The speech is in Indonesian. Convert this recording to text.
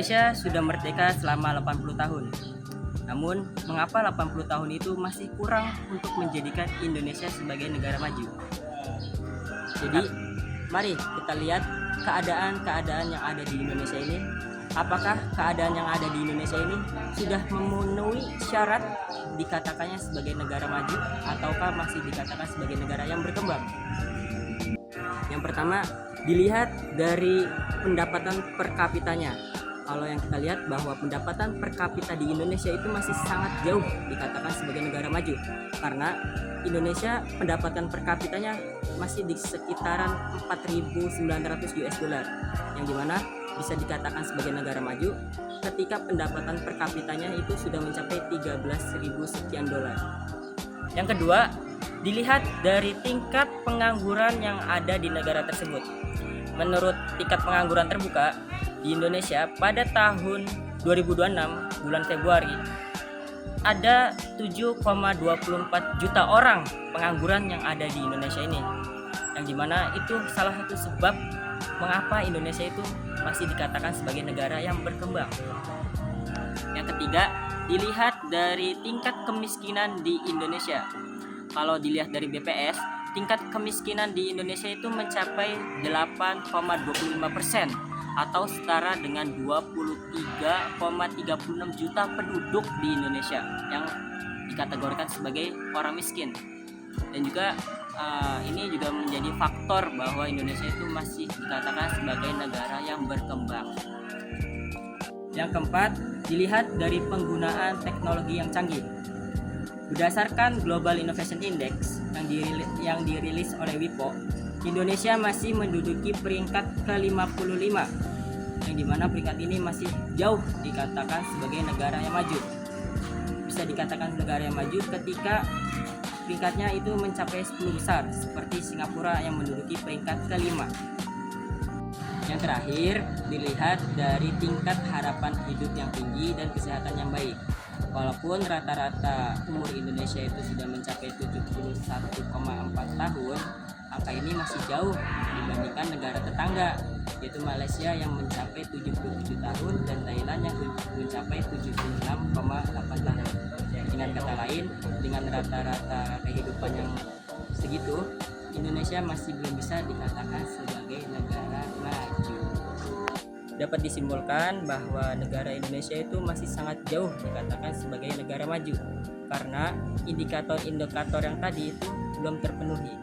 Indonesia sudah merdeka selama 80 tahun. Namun, mengapa 80 tahun itu masih kurang untuk menjadikan Indonesia sebagai negara maju? Jadi, mari kita lihat keadaan-keadaan yang ada di Indonesia ini. Apakah keadaan yang ada di Indonesia ini sudah memenuhi syarat dikatakannya sebagai negara maju ataukah masih dikatakan sebagai negara yang berkembang? Yang pertama, dilihat dari pendapatan per kapitanya. Kalau yang kita lihat bahwa pendapatan per kapita di Indonesia itu masih sangat jauh dikatakan sebagai negara maju, karena Indonesia pendapatan per kapitanya masih di sekitaran 4.900 US dollar, yang dimana bisa dikatakan sebagai negara maju ketika pendapatan per kapitanya itu sudah mencapai 13.000 sekian dolar. Yang kedua, dilihat dari tingkat pengangguran yang ada di negara tersebut. Menurut tingkat pengangguran terbuka di Indonesia pada tahun 2026 bulan Februari ada 7,24 juta orang pengangguran yang ada di Indonesia ini, yang dimana itu salah satu sebab mengapa Indonesia itu masih dikatakan sebagai negara yang berkembang. Yang ketiga, dilihat dari tingkat kemiskinan di Indonesia. Kalau dilihat dari BPS, tingkat kemiskinan di Indonesia itu mencapai 8,25% atau setara dengan 23,36 juta penduduk di Indonesia yang dikategorikan sebagai orang miskin. Dan juga ini juga menjadi faktor bahwa Indonesia itu masih dikatakan sebagai negara yang berkembang. Yang keempat, dilihat dari penggunaan teknologi yang canggih. Berdasarkan Global Innovation Index yang dirilis oleh WIPO, Indonesia masih menduduki peringkat ke-55, yang dimana peringkat ini masih jauh dikatakan sebagai negara yang maju. Bisa dikatakan negara yang maju ketika peringkatnya itu mencapai 10 besar, seperti Singapura yang menduduki peringkat ke-5. Yang terakhir, dilihat dari tingkat harapan hidup yang tinggi dan kesehatan yang baik. Walaupun rata-rata umur Indonesia itu sudah mencapai 71,4 tahun, angka ini masih jauh dibandingkan negara tetangga, yaitu Malaysia yang mencapai 77 tahun dan Thailand yang mencapai 76,8 tahun. Dengan kata lain, dengan rata-rata kehidupan yang segitu, Indonesia masih belum bisa dikatakan sebagai negara maju. Dapat disimpulkan bahwa negara Indonesia itu masih sangat jauh dikatakan sebagai negara maju karena indikator-indikator yang tadi itu belum terpenuhi.